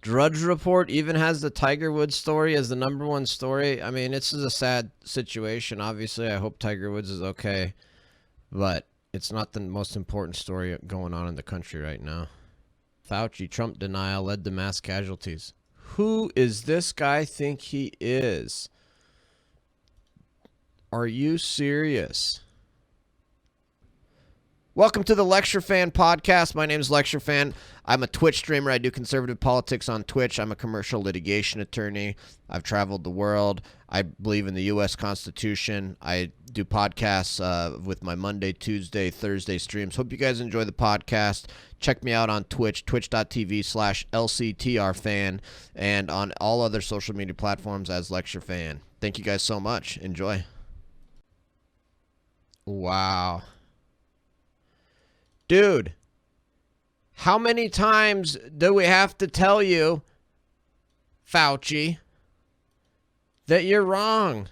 Drudge Report even has the Tiger Woods story as the #1 story. I mean, this is a sad situation. Obviously, I hope Tiger Woods is okay, but it's not the most important story going on in the country right now. Fauci, Trump denial led to mass casualties. Who is this guy think he is? Are you serious? Welcome to the Lecture Fan Podcast. My name is Lecture Fan. I'm a Twitch streamer. I do conservative politics on Twitch. I'm a commercial litigation attorney. I've traveled the world. I believe in the U.S. Constitution. I do podcasts with my Monday, Tuesday, Thursday streams. Hope you guys enjoy the podcast. Check me out on Twitch, twitch.tv/LCTRFan, and on all other social media platforms as Lecture Fan. Thank you guys so much. Enjoy. Wow. Dude, how many times do we have to tell you, Fauci, that you're wrong?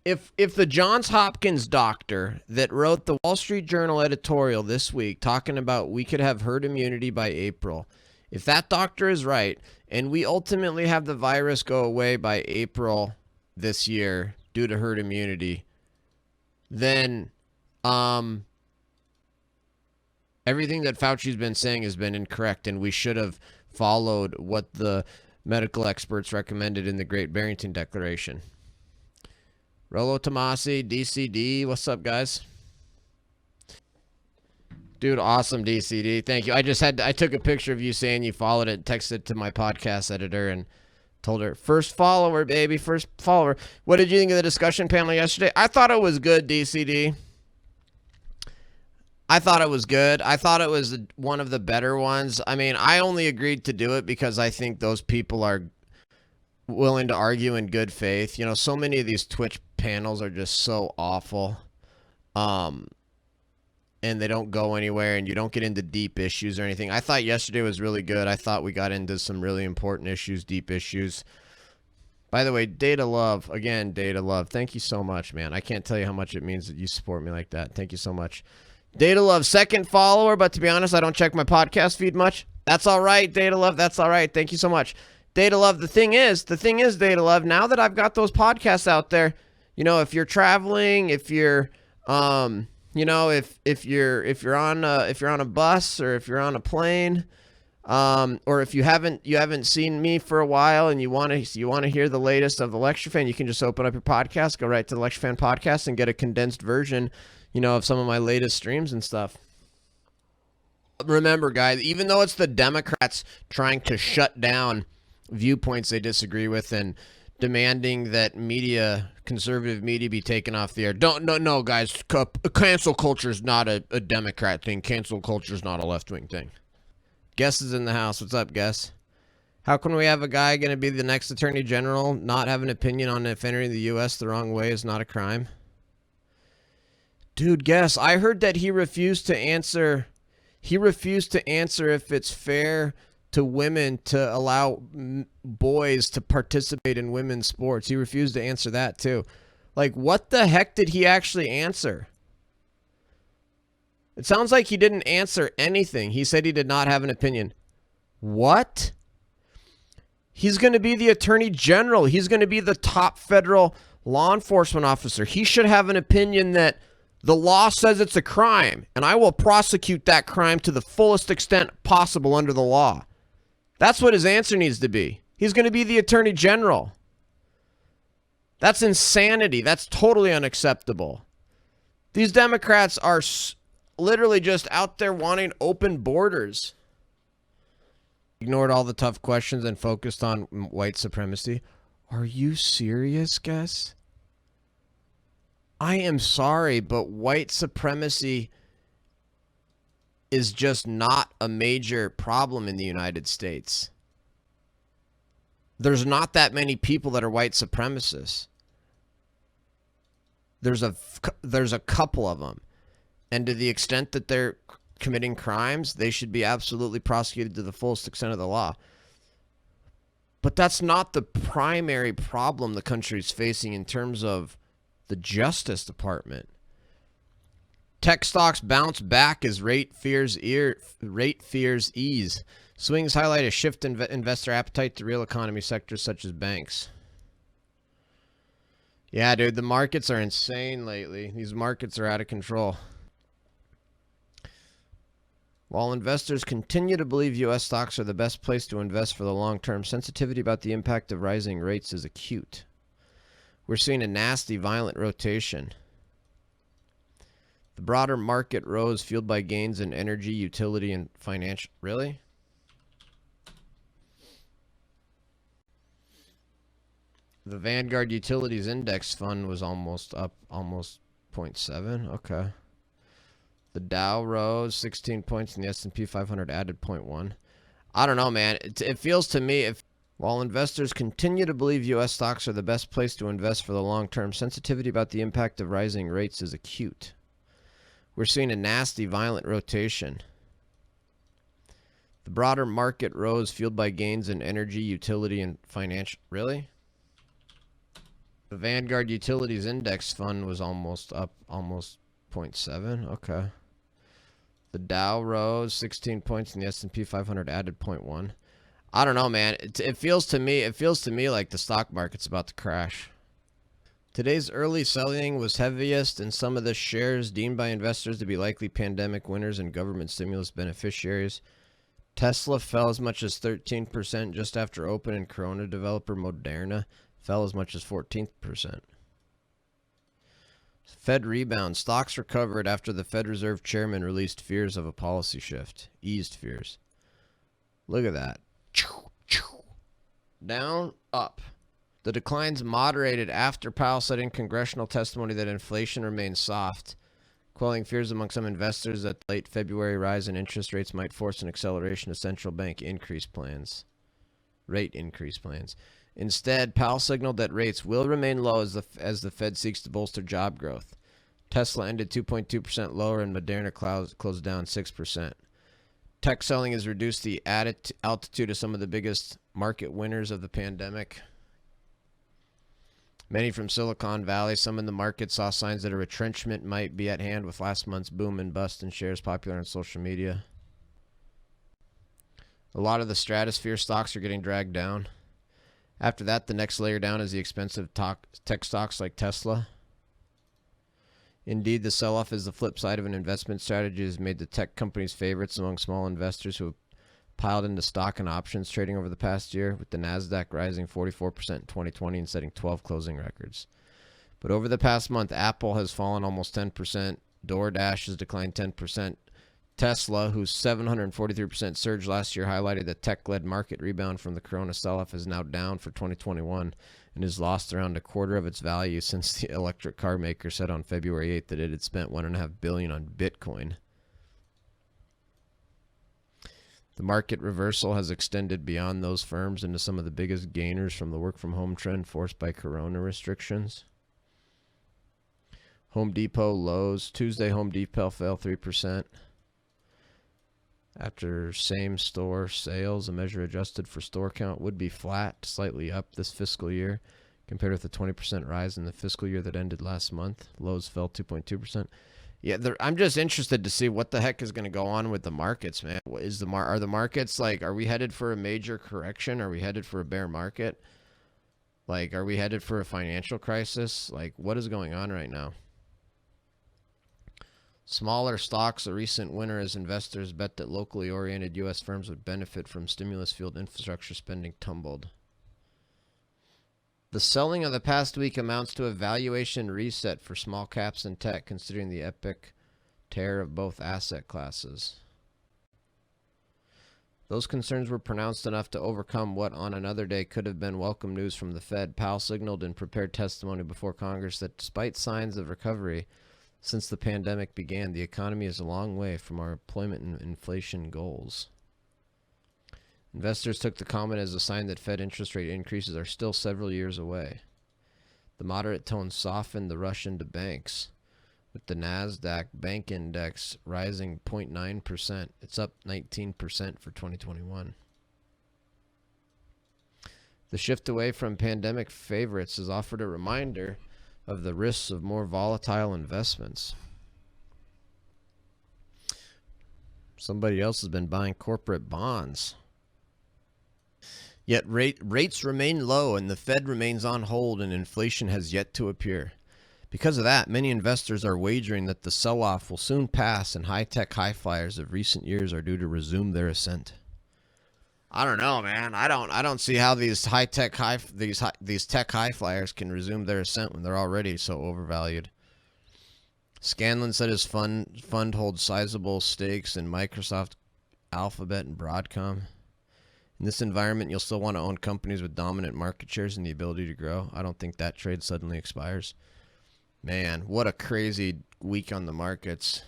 If the Johns Hopkins doctor that wrote the Wall Street Journal editorial this week talking about we could have herd immunity by April, if that doctor is right and we ultimately have the virus go away by April this year due to herd immunity, then everything that Fauci's been saying has been incorrect, and we should have followed what the medical experts recommended in the Great Barrington Declaration. Rollo Tomasi, DCD, what's up, guys? Dude, awesome, DCD. Thank you. I took a picture of you saying you followed it, texted it to my podcast editor, and told her, first follower, baby, first follower. What did you think of the discussion panel yesterday? I thought it was good, DCD. I thought it was good. I thought it was one of the better ones. I mean, I only agreed to do it because I think those people are willing to argue in good faith. You know, so many of these Twitch panels are just so awful. And they don't go anywhere, and you don't get into deep issues or anything. I thought yesterday was really good. I thought we got into some really important issues, deep issues. By the way, Data Love, again, Data Love, thank you so much, man. I can't tell you how much it means that you support me like that. Thank you so much. Data Love, second follower, but to be honest, I don't check my podcast feed much. That's all right, Data Love. That's all right. Thank you so much. Data Love, the thing is, Data Love, now that I've got those podcasts out there, you know, if you're traveling, if you're, you know, if you're on a bus, or if you're on a plane, or if you haven't seen me for a while and you want to hear the latest of the Lecture Fan, you can just open up your podcast, go right to the Lecture Fan Podcast, and get a condensed version, you know, of some of my latest streams and stuff. Remember, guys, even though it's the Democrats trying to shut down viewpoints they disagree with and demanding that conservative media be taken off the air. No, guys, cancel culture is not a Democrat thing. Cancel culture is not a left-wing thing. Guess is in the house. What's up, Guess? How can we have a guy going to be the next attorney general not have an opinion on if entering the U.S. the wrong way is not a crime? Dude, Guess, I heard that he refused to answer if it's fair to women to allow boys to participate in women's sports. He refused to answer that too. Like, what the heck did he actually answer? It sounds like he didn't answer anything. He said he did not have an opinion. What? He's going to be the attorney general. He's going to be the top federal law enforcement officer. He should have an opinion that the law says it's a crime, and I will prosecute that crime to the fullest extent possible under the law. That's what his answer needs to be. He's going to be the attorney general. That's insanity. That's totally unacceptable. These Democrats are literally just out there wanting open borders. Ignored all the tough questions and focused on white supremacy. Are you serious, Gus? I am sorry, but white supremacy is just not a major problem in the United States. There's not that many people that are white supremacists. There's a couple of them. And to the extent that they're committing crimes, they should be absolutely prosecuted to the fullest extent of the law. But that's not the primary problem the country's facing in terms of the Justice Department. Tech stocks bounce back as rate fears ease. Swings highlight a shift in investor appetite to real economy sectors such as banks. Yeah, dude, the markets are insane lately. These markets are out of control. While investors continue to believe U.S. stocks are the best place to invest for the long term, sensitivity about the impact of rising rates is acute. We're seeing a nasty, violent rotation. The broader market rose, fueled by gains in energy, utility, and financial. Really? The Vanguard Utilities Index Fund was almost up, almost 0.7. Okay. The Dow rose 16 points and the S&P 500 added 0.1. I don't know, man. It feels to me, while investors continue to believe U.S. stocks are the best place to invest for the long term, sensitivity about the impact of rising rates is acute. We're seeing a nasty, violent rotation. The broader market rose, fueled by gains in energy, utility, and financial. Really? The Vanguard Utilities Index Fund was almost up, almost 0.7. Okay. The Dow rose 16 points and the S&P 500 added 0.1. I don't know, man. It feels to me like the stock market's about to crash. Today's early selling was heaviest in some of the shares deemed by investors to be likely pandemic winners and government stimulus beneficiaries. Tesla fell as much as 13% just after open, and Corona developer Moderna fell as much as 14%. Fed rebound. Stocks recovered after the Fed Reserve chairman released fears of a policy shift. Eased fears. Look at that. Down, up. The declines moderated after Powell said in congressional testimony that inflation remains soft, quelling fears among some investors that the late February rise in interest rates might force an acceleration of central bank rate increase plans. Instead, Powell signaled that rates will remain low as the Fed seeks to bolster job growth. Tesla ended 2.2% lower and Moderna closed down 6%. Tech selling has reduced the altitude of some of the biggest market winners of the pandemic. Many from Silicon Valley. Some in the market saw signs that a retrenchment might be at hand with last month's boom and bust in shares popular on social media. A lot of the stratosphere stocks are getting dragged down. After that, the next layer down is the expensive tech stocks like Tesla. Indeed, the sell-off is the flip side of an investment strategy that has made the tech companies favorites among small investors who have piled into stock and options trading over the past year, with the NASDAQ rising 44% in 2020 and setting 12 closing records. But over the past month, Apple has fallen almost 10%, DoorDash has declined 10%, Tesla, whose 743% surge last year highlighted the tech-led market rebound from the Corona sell-off, is now down for 2021 and has lost around a quarter of its value since the electric car maker said on February 8th that it had spent $1.5 billion on Bitcoin. The market reversal has extended beyond those firms into some of the biggest gainers from the work-from-home trend forced by Corona restrictions. Home Depot, Lowe's. Tuesday, Home Depot fell 3%. After same-store sales, a measure adjusted for store count, would be flat, slightly up this fiscal year, compared with the 20% rise in the fiscal year that ended last month. Lowe's fell 2.2%. Yeah, I'm just interested to see what the heck is going to go on with the markets, man. Are the markets, like, are we headed for a major correction? Are we headed for a bear market? Like, are we headed for a financial crisis? Like, what is going on right now? Smaller stocks, a recent winner as investors bet that locally oriented U.S. firms would benefit from stimulus-fueled infrastructure spending tumbled. The selling of the past week amounts to a valuation reset for small caps and tech, considering the epic tear of both asset classes. Those concerns were pronounced enough to overcome what on another day could have been welcome news from the Fed. Powell signaled in prepared testimony before Congress that despite signs of recovery since the pandemic began, the economy is a long way from our employment and inflation goals. Investors took the comment as a sign that Fed interest rate increases are still several years away. The moderate tone softened the rush into banks, with the NASDAQ Bank Index rising 0.9%. It's up 19% for 2021. The shift away from pandemic favorites has offered a reminder of the risks of more volatile investments. Somebody else has been buying corporate bonds. Yet rates remain low and the Fed remains on hold and inflation has yet to appear. Because of that, many investors are wagering that the sell-off will soon pass and high-tech high flyers of recent years are due to resume their ascent. I don't know, man. I don't see how these tech high flyers can resume their ascent when they're already so overvalued. Scanlon said his fund holds sizable stakes in Microsoft, Alphabet, and Broadcom. In this environment, you'll still want to own companies with dominant market shares and the ability to grow. I don't think that trade suddenly expires. Man, what a crazy week on the markets.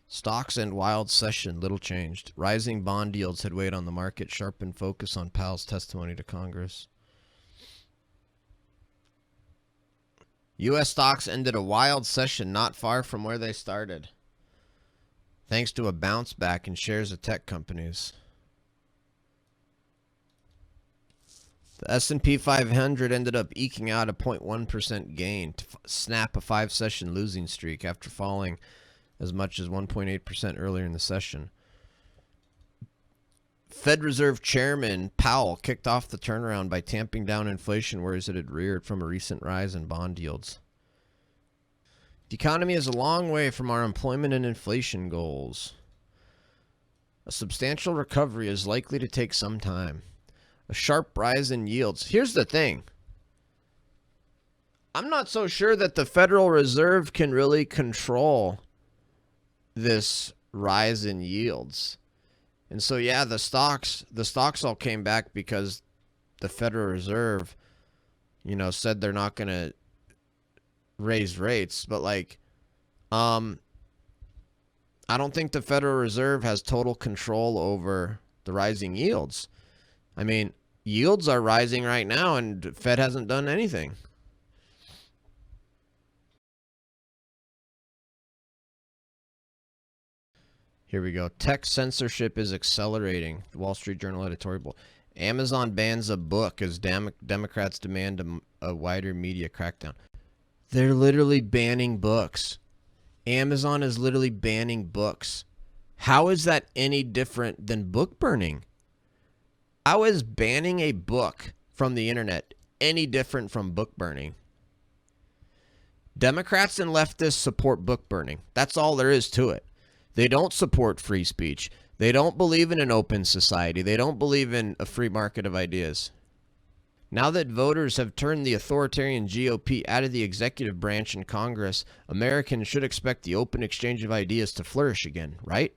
Stocks end wild session, little changed. Rising bond yields had weighed on the market, sharpened focus on Powell's testimony to Congress. U.S. stocks ended a wild session not far from where they started, thanks to a bounce back in shares of tech companies. The S&P 500 ended up eking out a 0.1% gain to snap a 5-session losing streak after falling as much as 1.8% earlier in the session. Fed Reserve Chairman Powell kicked off the turnaround by tamping down inflation worries that had reared from a recent rise in bond yields. The economy is a long way from our employment and inflation goals. A substantial recovery is likely to take some time. A sharp rise in yields. Here's the thing. I'm not so sure that the Federal Reserve can really control this rise in yields. And so, yeah, the stocks all came back because the Federal Reserve, said they're not going to raise rates. But, I don't think the Federal Reserve has total control over the rising yields. I mean, yields are rising right now, and the Fed hasn't done anything. Here we go. Tech censorship is accelerating. The Wall Street Journal editorial. Amazon bans a book as Democrats demand a wider media crackdown. They're literally banning books. Amazon is literally banning books. How is that any different than book burning? How is banning a book from the internet any different from book burning? Democrats and leftists support book burning. That's all there is to it. They don't support free speech. They don't believe in an open society. They don't believe in a free market of ideas. Now that voters have turned the authoritarian GOP out of the executive branch in Congress, Americans should expect the open exchange of ideas to flourish again, right?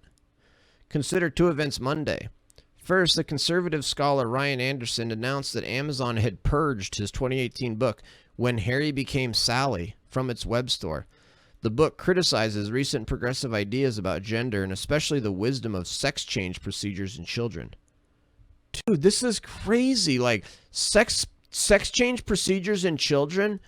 Consider two events Monday. First, the conservative scholar Ryan Anderson announced that Amazon had purged his 2018 book, When Harry Became Sally, from its web store. The book criticizes recent progressive ideas about gender and especially the wisdom of sex change procedures in children. Dude, this is crazy. Sex change procedures in children.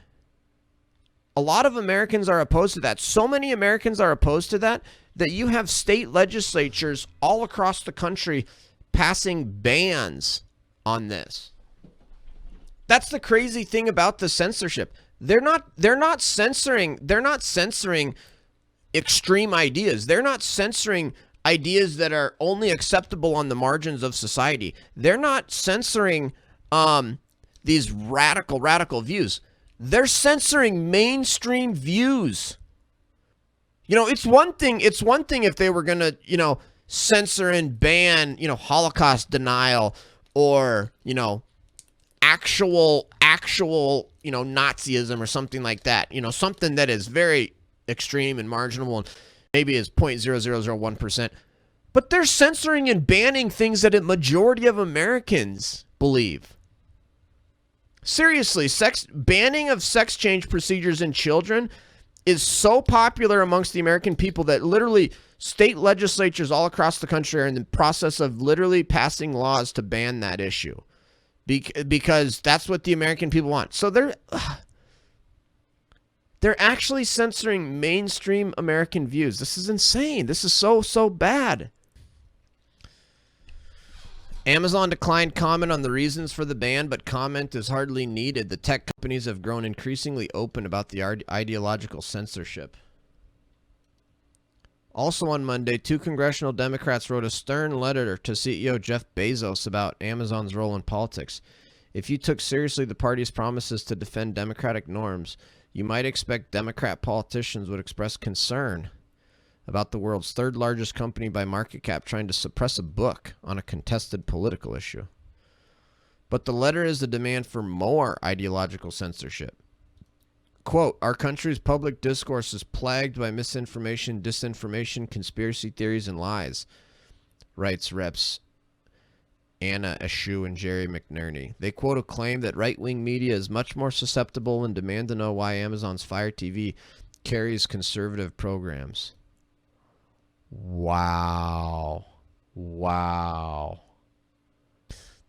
A lot of Americans are opposed to that. So many Americans are opposed to that you have state legislatures all across the country passing bans on this. That's the crazy thing about the censorship. They're not censoring extreme ideas. They're not censoring ideas that are only acceptable on the margins of society. They're not censoring these radical views. They're censoring mainstream views. It's one thing if they were going to, censor and ban, Holocaust denial or, actual, Nazism or something like that. Something that is very extreme and marginal and maybe is 0.0001%. But they're censoring and banning things that a majority of Americans believe. Seriously, banning of sex change procedures in children is so popular amongst the American people that literally state legislatures all across the country are in the process of literally passing laws to ban that issue. Because that's what the American people want. So they're actually censoring mainstream American views. This is insane. This is so bad. Amazon declined comment on the reasons for the ban, but comment is hardly needed. The tech companies have grown increasingly open about the ideological censorship. Also on Monday, 2 congressional Democrats wrote a stern letter to CEO Jeff Bezos about Amazon's role in politics. If you took seriously the party's promises to defend democratic norms, you might expect Democrat politicians would express concern about the world's third largest company by market cap trying to suppress a book on a contested political issue. But the letter is a demand for more ideological censorship. Quote, our country's public discourse is plagued by misinformation, disinformation, conspiracy theories, and lies, writes Reps Anna Eshoo and Jerry McNerney. They quote a claim that right-wing media is much more susceptible and demand to know why Amazon's Fire TV carries conservative programs. Wow. Wow.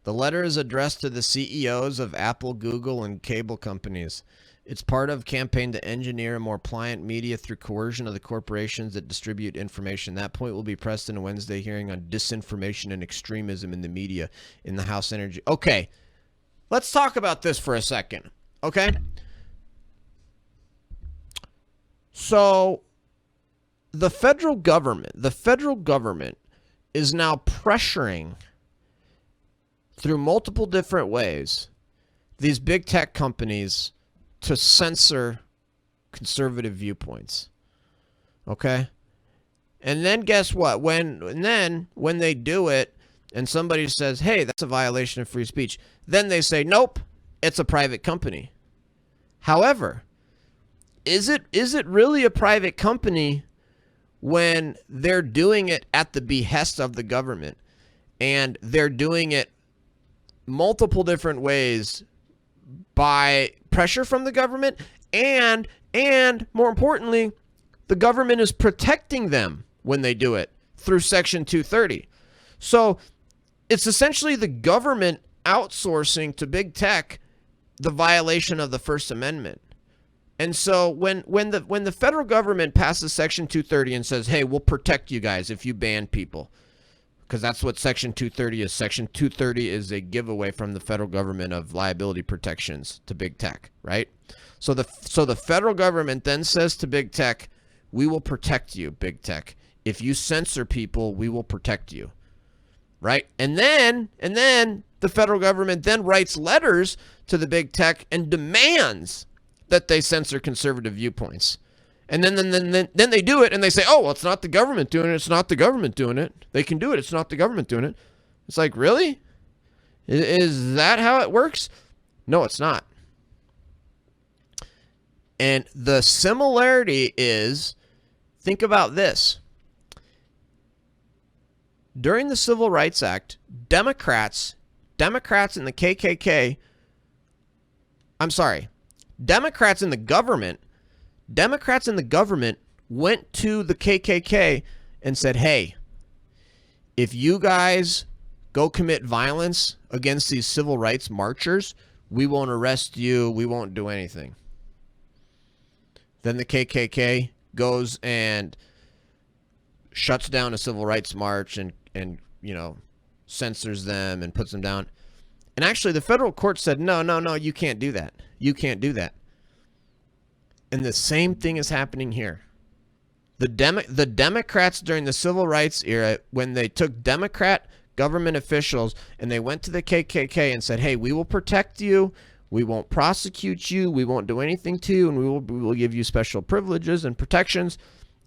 The letter is addressed to the CEOs of Apple, Google, and cable companies. It's part of a campaign to engineer a more pliant media through coercion of the corporations that distribute information. That point will be pressed in a Wednesday hearing on disinformation and extremism in the media in the House Energy. Okay, let's talk about this for a second, okay? So the federal government is now pressuring through multiple different ways these big tech companies to censor conservative viewpoints. Okay? And then guess what? When they do it and somebody says, hey, that's a violation of free speech, then they say, nope, it's a private company. However, is it really a private company when they're doing it at the behest of the government and they're doing it multiple different ways by pressure from the government, and more importantly, the government is protecting them when they do it through Section 230. So it's essentially the government outsourcing to big tech the violation of the First Amendment. And so when the federal government passes Section 230 and says, hey, we'll protect you guys if you ban people, because that's what Section 230 is. Section 230 is a giveaway from the federal government of liability protections to big tech, right? So the federal government then says to big tech, we will protect you, big tech. If you censor people, we will protect you, right? And then the federal government then writes letters to the big tech and demands that they censor conservative viewpoints. And then they do it and they say, oh, well, it's not the government doing it. It's not the government doing it. They can do it. It's not the government doing it. It's like, really? Is that how it works? No, it's not. And the similarity is, think about this. During the Civil Rights Act, Democrats in the KKK, Democrats in the government went to the KKK and said, hey, if you guys go commit violence against these civil rights marchers, we won't arrest you, we won't do anything. Then the KKK goes and shuts down a civil rights march and censors them and puts them down. And actually the federal court said, no, you can't do that. You can't do that. And the same thing is happening here. The Democrats during the civil rights era, when they took Democrat government officials and they went to the KKK and said, hey, we will protect you, we won't prosecute you, we won't do anything to you, and we will give you special privileges and protections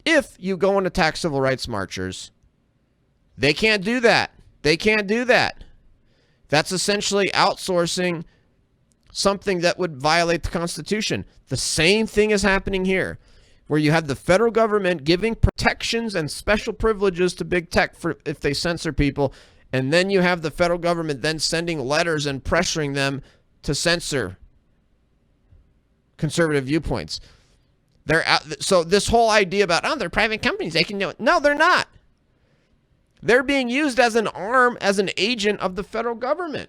if you go and attack civil rights marchers. They can't do that. They can't do that. That's essentially outsourcing something that would violate the Constitution. The same thing is happening here, where you have the federal government giving protections and special privileges to big tech for if they censor people, and then you have the federal government then sending letters and pressuring them to censor conservative viewpoints. So this whole idea about, they're private companies, they can do it. No, they're not. They're being used as an arm, as an agent of the federal government.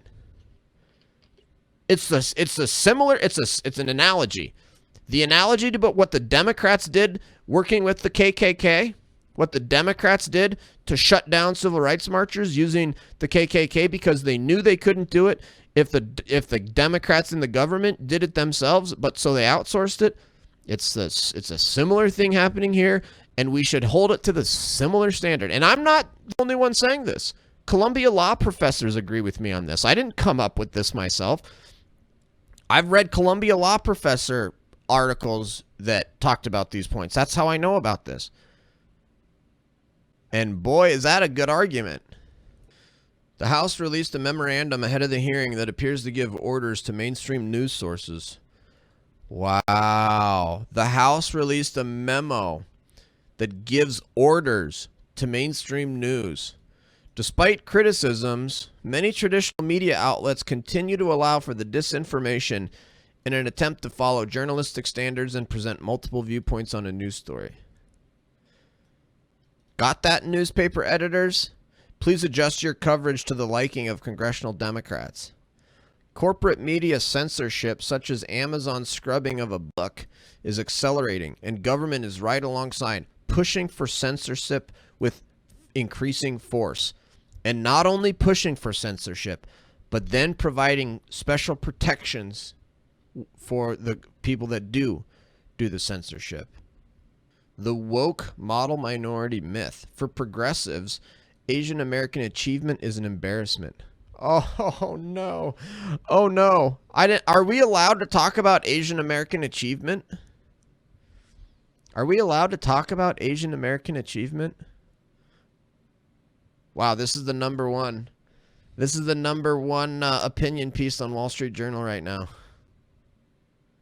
It's an analogy. The analogy to what the Democrats did working with the KKK, what the Democrats did to shut down civil rights marchers using the KKK because they knew they couldn't do it if the Democrats in the government did it themselves, but so they outsourced it. It's a similar thing happening here, And we should hold it to the similar standard. And I'm not the only one saying this. Columbia law professors agree with me on this. I didn't come up with this myself. I've read Columbia law professor articles that talked about these points. That's how I know about this. And boy, is that a good argument. The House released a memorandum ahead of the hearing that appears to give orders to mainstream news sources. Wow. The House released a memo that gives orders to mainstream news. Despite criticisms, many traditional media outlets continue to allow for the disinformation in an attempt to follow journalistic standards and present multiple viewpoints on a news story. Got that, newspaper editors? Please adjust your coverage to the liking of congressional Democrats. Corporate media censorship, such as Amazon's scrubbing of a book, is accelerating, and government is right alongside, pushing for censorship with increasing force. And not only pushing for censorship, but then providing special protections for the people that do the censorship. The woke model minority myth. For progressives, Asian American achievement is an embarrassment. Oh no. Oh no. Are we allowed to talk about Asian American achievement? Are we allowed to talk about Asian American achievement? Wow, this is the number one. This is the number one opinion piece on Wall Street Journal right now.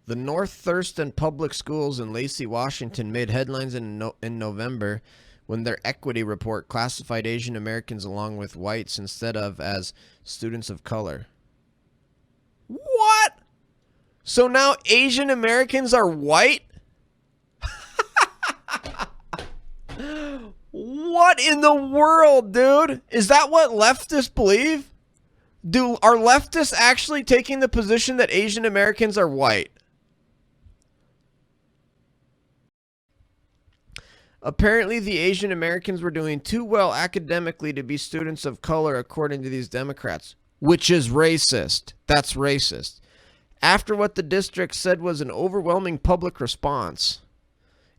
The North Thurston Public Schools in Lacey, Washington made headlines in November when their equity report classified Asian Americans along with whites instead of as students of color. What? So now Asian Americans are white? What in the world, dude? Is that what leftists believe? Are leftists actually taking the position that Asian Americans are white? Apparently, the Asian Americans were doing too well academically to be students of color, according to these Democrats, which is racist. That's racist. After what the district said was an overwhelming public response,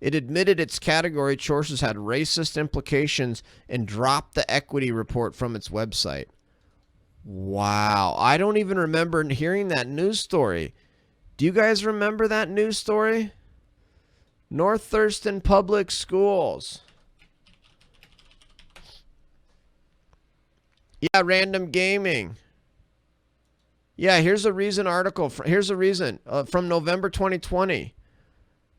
it admitted its category choices had racist implications and dropped the equity report from its website. Wow. I don't even remember hearing that news story. Do you guys remember that news story? North Thurston Public Schools. Yeah, random gaming. Yeah, here's a reason article. Here's a reason from November 2020.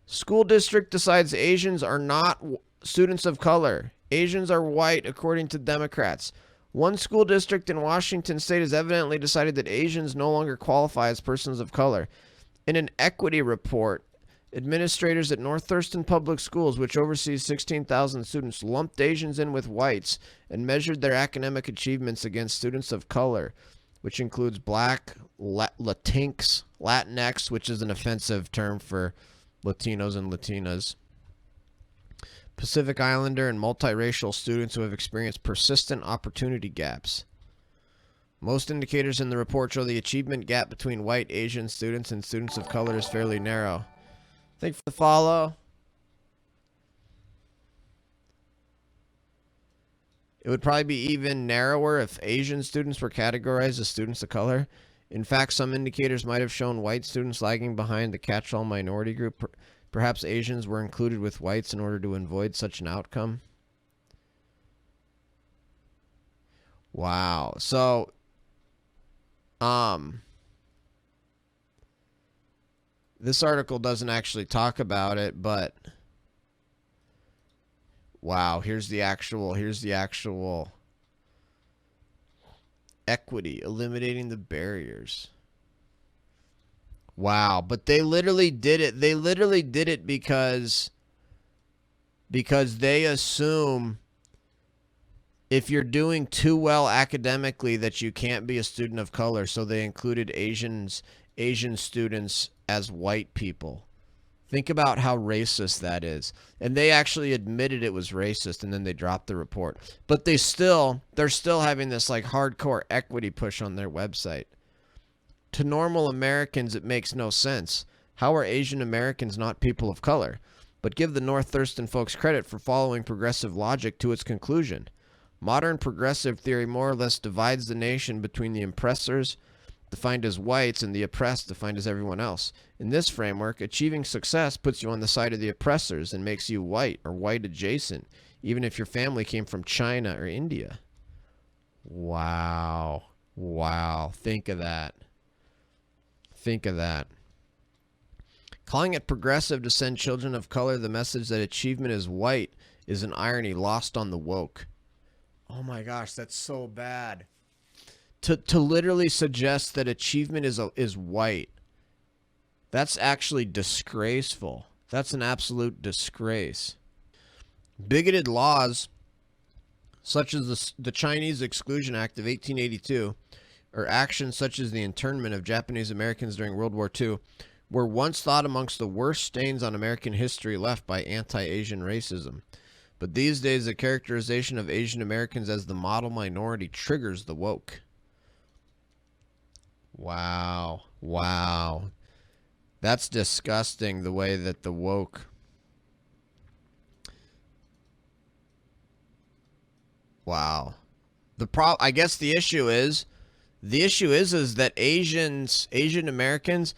School district decides Asians are not students of color. Asians are white, according to Democrats. One school district in Washington state has evidently decided that Asians no longer qualify as persons of color. In an equity report, administrators at North Thurston Public Schools, which oversees 16,000 students, lumped Asians in with whites and measured their academic achievements against students of color, which includes Black, Latinx, Latinx, which is an offensive term for Latinos and Latinas, Pacific Islander, and multiracial students who have experienced persistent opportunity gaps. Most indicators in the report show the achievement gap between white Asian students and students of color is fairly narrow. Thank you for the follow. It would probably be even narrower if Asian students were categorized as students of color. In fact, some indicators might have shown white students lagging behind the catch-all minority group. Perhaps Asians were included with whites in order to avoid such an outcome. Wow. So, this article doesn't actually talk about it, but wow, here's the actual equity, eliminating the barriers. Wow, but they literally did it. They literally did it because they assume if you're doing too well academically that you can't be a student of color, so they included Asian students as white people. Think about how racist that is. And they actually admitted it was racist, and then they dropped the report. But they're still having this like hardcore equity push on their website. To normal Americans, it makes no sense. How are Asian Americans not people of color? but give the North Thurston folks credit for following progressive logic to its conclusion. Modern progressive theory more or less divides the nation between the oppressors, defined as whites, and the oppressed, defined as everyone else. In this framework, achieving success puts you on the side of the oppressors and makes you white or white adjacent, even if your family came from China or India. Wow. Wow. Think of that. Think of that. Calling it progressive to send children of color the message that achievement is white is an irony lost on the woke. Oh my gosh, that's so bad. To literally suggest that achievement is white. That's actually disgraceful. That's an absolute disgrace. Bigoted laws such as the Chinese Exclusion Act of 1882 or actions such as the internment of Japanese Americans during World War II were once thought amongst the worst stains on American history left by anti-Asian racism. But these days, the characterization of Asian Americans as the model minority triggers the woke. Wow. Wow. That's disgusting, the way that the woke... Wow. I guess the issue is that Asian Americans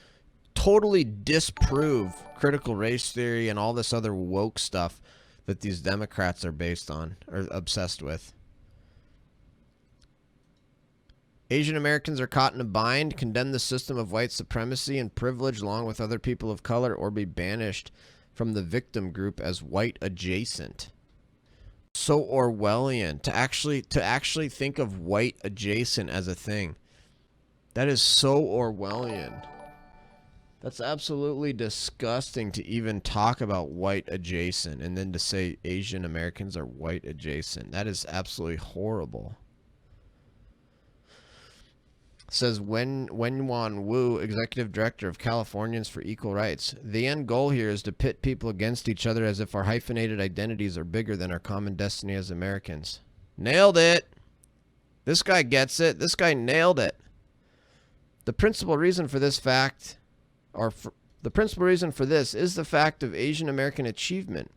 totally disprove critical race theory and all this other woke stuff that these Democrats are based on, or obsessed with. Asian Americans are caught in a bind, condemn the system of white supremacy and privilege along with other people of color, or be banished from the victim group as white adjacent. So Orwellian to actually think of white adjacent as a thing. That is so Orwellian. That's absolutely disgusting to even talk about white adjacent and then to say Asian Americans are white adjacent. That is absolutely horrible. Says Wenwan Wu, Executive Director of Californians for Equal Rights. The end goal here is to pit people against each other as if our hyphenated identities are bigger than our common destiny as Americans. Nailed it. This guy gets it. This guy nailed it. The principal reason for this fact, the principal reason for this is the fact of Asian American achievement.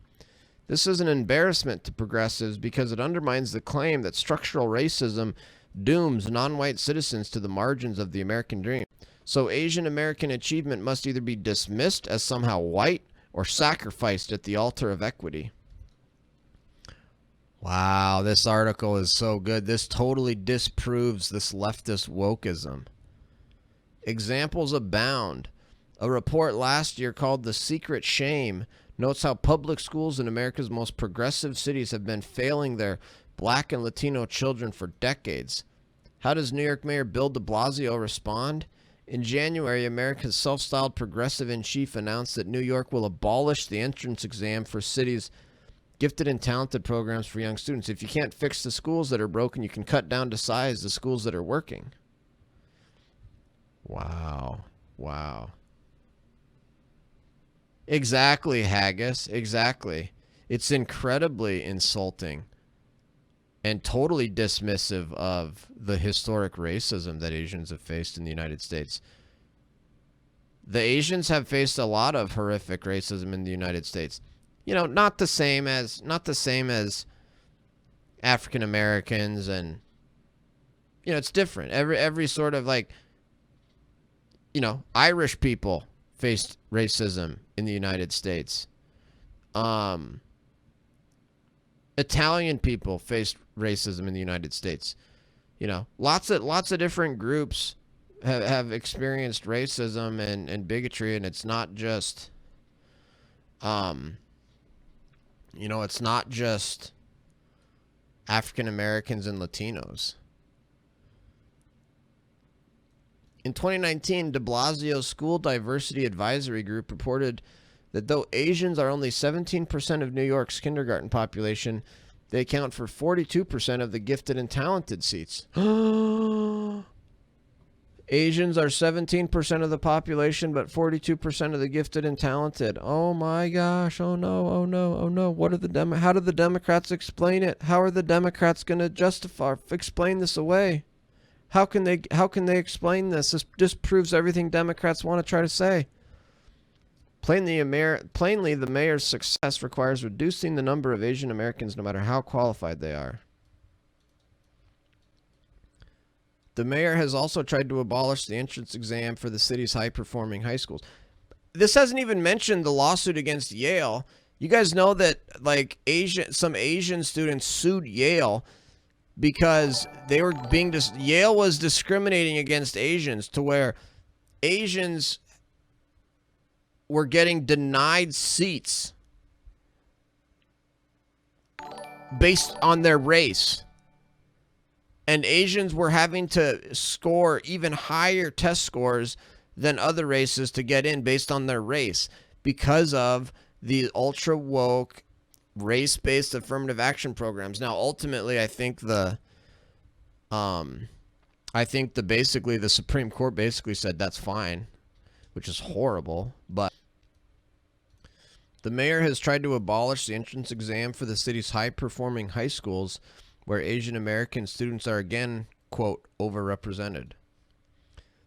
This is an embarrassment to progressives because it undermines the claim that structural racism dooms non-white citizens to the margins of the American dream. So Asian American achievement must either be dismissed as somehow white or sacrificed at the altar of equity. Wow, this article is so good. This totally disproves this leftist wokeism. Examples abound. A report last year called The Secret Shame notes how public schools in America's most progressive cities have been failing their Black and Latino children for decades. How does New York Mayor Bill de Blasio respond? In January, America's self-styled progressive-in-chief announced that New York will abolish the entrance exam for cities' gifted and talented programs for young students. If you can't fix the schools that are broken, you can cut down to size the schools that are working. Wow. Wow. Exactly, Haggis. Exactly. It's incredibly insulting and totally dismissive of the historic racism that Asians have faced in the United States. The Asians have faced a lot of horrific racism in the United States. You know, not the same as African Americans, and you know, it's different. Every sort of, like, you know, Irish people faced racism in the United States. Italian people faced racism in the United States. You know, lots of different groups have experienced racism and bigotry, and it's not just, you know, it's not just African Americans and Latinos. In 2019, de Blasio's School Diversity Advisory Group reported that though Asians are only 17% of New York's kindergarten population, they account for 42% of the gifted and talented seats. Asians are 17% of the population, but 42% of the gifted and talented. Oh my gosh! Oh no! Oh no! Oh no! What are how do the Democrats explain it? How are the Democrats going to explain this away? How can they explain this? This proves everything Democrats want to try to say. Plainly, the mayor's success requires reducing the number of Asian Americans no matter how qualified they are. The mayor has also tried to abolish the entrance exam for the city's high-performing high schools. This hasn't even mentioned the lawsuit against Yale. You guys know that like some Asian students sued Yale because they were Yale was discriminating against Asians to where Asians were getting denied seats based on their race. And Asians were having to score even higher test scores than other races to get in based on their race because of the ultra woke race-based affirmative action programs. Now, ultimately, I think basically the Supreme Court basically said that's fine, which is horrible. But the mayor has tried to abolish the entrance exam for the city's high-performing high schools, where Asian American students are again, quote, overrepresented.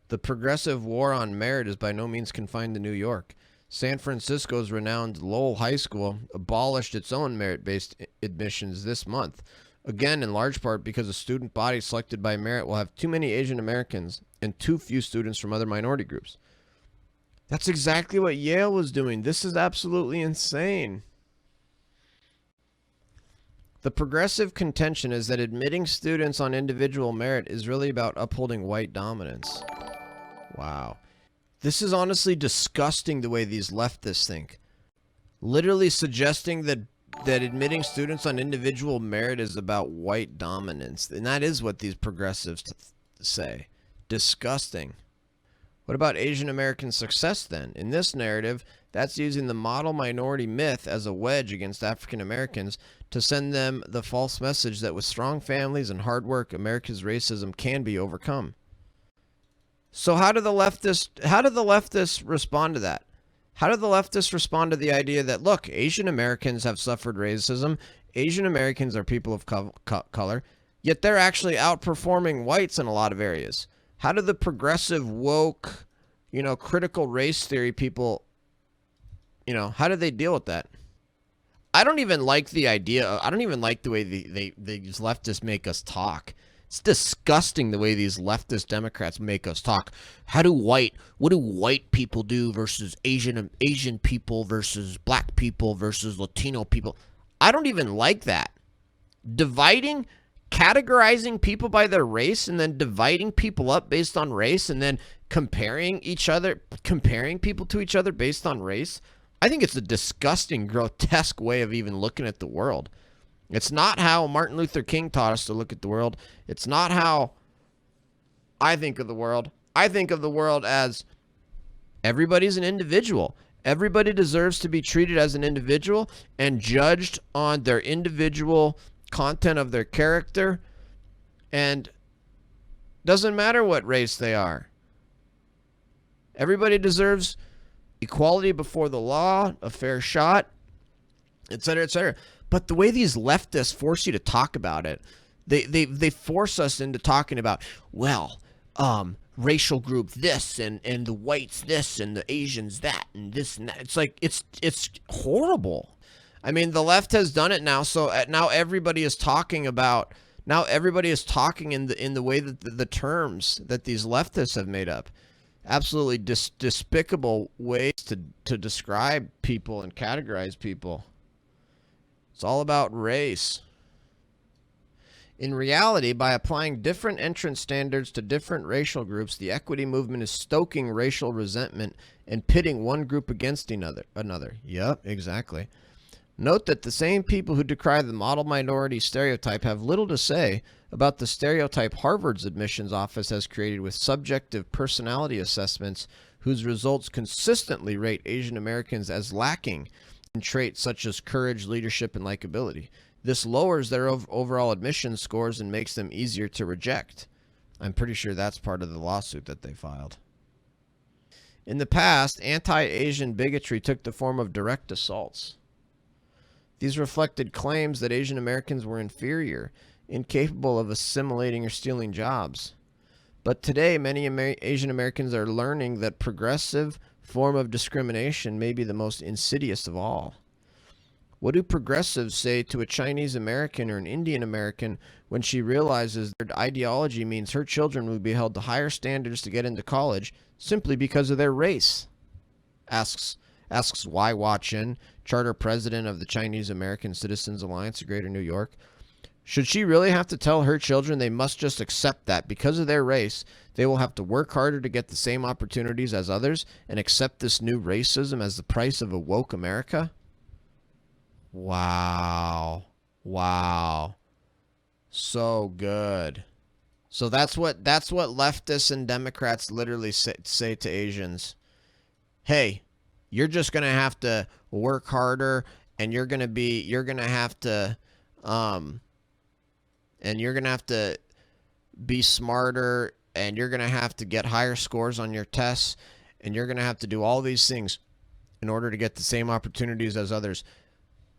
The progressive war on merit is by no means confined to New York. San Francisco's renowned Lowell High School abolished its own merit-based admissions this month, again in large part because a student body selected by merit will have too many Asian Americans and too few students from other minority groups. That's exactly what Yale was doing. This is absolutely insane. The progressive contention is that admitting students on individual merit is really about upholding white dominance. Wow. This is honestly disgusting the way these leftists think. Literally suggesting that admitting students on individual merit is about white dominance. And that is what these progressives say. Disgusting. What about Asian American success then? In this narrative, that's using the model minority myth as a wedge against African Americans to send them the false message that with strong families and hard work, America's racism can be overcome. So how do the leftists respond to that? How do the leftists respond to the idea that, look, Asian Americans have suffered racism, Asian Americans are people of color, yet they're actually outperforming whites in a lot of areas? How do the progressive, woke, critical race theory people, how do they deal with that? I don't even like the idea. I don't even like the way these leftists make us talk. It's disgusting the way these leftist Democrats make us talk. What do white people do versus Asian people versus black people versus Latino people? I don't even like that. Categorizing people by their race and then dividing people up based on race and then comparing people to each other based on race. I think it's a disgusting, grotesque way of even looking at the world. It's not how Martin Luther King taught us to look at the world. It's not how I think of the world. I think of the world as everybody's an individual. Everybody deserves to be treated as an individual and judged on their individual content of their character, and doesn't matter what race they are. Everybody deserves equality before the law, a fair shot, etc., etc. But the way these leftists force you to talk about it, they force us into talking about, racial group this and the whites this and the Asians that and this and that. It's like it's horrible. I mean, the left has done it now, so now everybody is talking about. Now everybody is talking in the way that the terms that these leftists have made up. Absolutely despicable ways to describe people and categorize people. It's all about race. In reality, by applying different entrance standards to different racial groups, the equity movement is stoking racial resentment and pitting one group against another. Yep, exactly. Note that the same people who decry the model minority stereotype have little to say about the stereotype Harvard's admissions office has created with subjective personality assessments whose results consistently rate Asian Americans as lacking in traits such as courage, leadership, and likability. This lowers their overall admission scores and makes them easier to reject. I'm pretty sure that's part of the lawsuit that they filed. In the past, anti-Asian bigotry took the form of direct assaults. These reflected claims that Asian Americans were inferior, incapable of assimilating or stealing jobs. But today, many Asian Americans are learning that progressive, form of discrimination, may be the most insidious of all. What do progressives say to a Chinese American or an Indian American when she realizes their ideology means her children will be held to higher standards to get into college simply because of their race? Asks Y. Watchin, charter president of the Chinese American Citizens Alliance of Greater New York. Should she really have to tell her children they must just accept that because of their race, they will have to work harder to get the same opportunities as others and accept this new racism as the price of a woke America? Wow. Wow. So good. So that's what leftists and Democrats literally say to Asians. Hey, you're just going to have to work harder, and you're going to have to be smarter, and you're going to have to get higher scores on your tests, and you're going to have to do all these things in order to get the same opportunities as others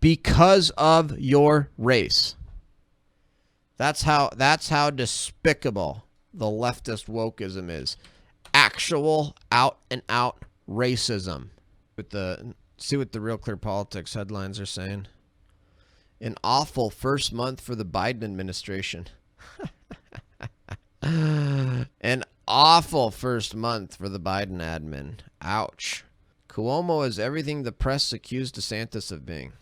because of your race. That's how despicable the leftist wokeism is. Actual out and out racism. See what the Real Clear Politics headlines are saying. An awful first month for the Biden administration. An awful first month for the Biden admin. Ouch. Cuomo is everything the press accused DeSantis of being.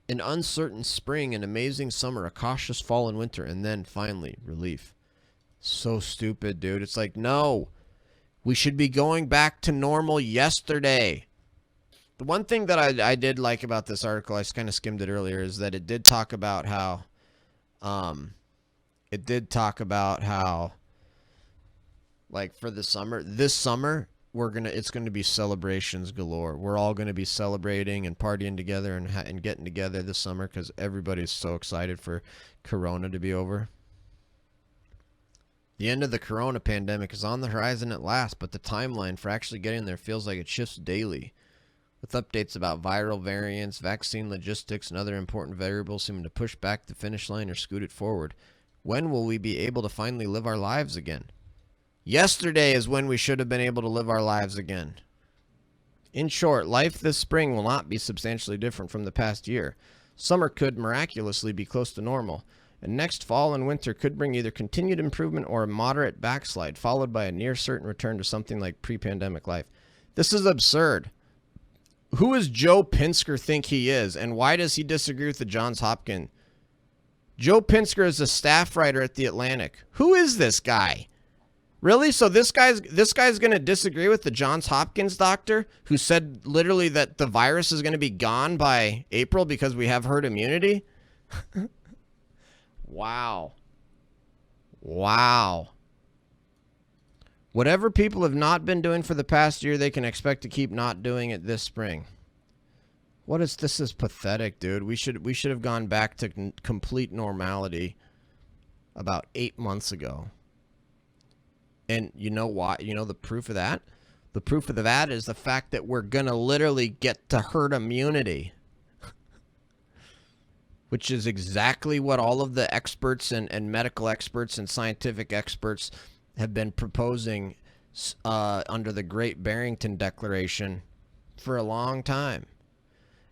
An uncertain spring, an amazing summer, a cautious fall and winter, and then finally relief. So stupid, dude. It's like, no, we should be going back to normal yesterday. The one thing that I did like about this article, I kind of skimmed it earlier, is that it did talk about how, like, for the summer, this summer, it's gonna be celebrations galore. We're all gonna be celebrating and partying together and getting together this summer because everybody's so excited for Corona to be over. The end of the Corona pandemic is on the horizon at last, but the timeline for actually getting there feels like it shifts daily, with updates about viral variants, vaccine logistics, and other important variables seeming to push back the finish line or scoot it forward. When will we be able to finally live our lives again? Yesterday is when we should have been able to live our lives again. In short, life this spring will not be substantially different from the past year. Summer could miraculously be close to normal, and next fall and winter could bring either continued improvement or a moderate backslide, followed by a near certain return to something like pre-pandemic life. This is absurd. Who does Joe Pinsker think he is, and why does he disagree with the Johns Hopkins? Joe Pinsker is a staff writer at The Atlantic. Who is this guy? Really? So this guy's going to disagree with the Johns Hopkins doctor who said literally that the virus is going to be gone by April because we have herd immunity? Wow. Wow. Whatever people have not been doing for the past year, they can expect to keep not doing it this spring. This is pathetic, dude. We should have gone back to complete normality about 8 months ago. And you know why? You know the proof of that? The proof of that is the fact that we're going to literally get to herd immunity. Which is exactly what all of the experts and medical experts and scientific experts have been proposing under the Great Barrington Declaration for a long time.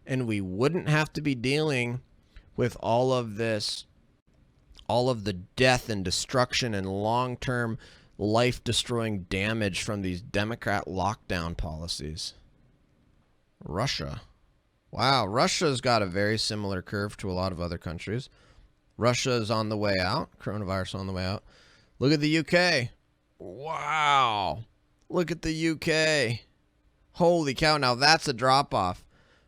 And we wouldn't have to be dealing with all of the death and destruction and long-term life-destroying damage from these Democrat lockdown policies. Russia. Wow, Russia's got a very similar curve to a lot of other countries. Russia is on the way out. Coronavirus on the way out. Look at the UK. Wow. Look at the UK. Holy cow, now that's a drop-off.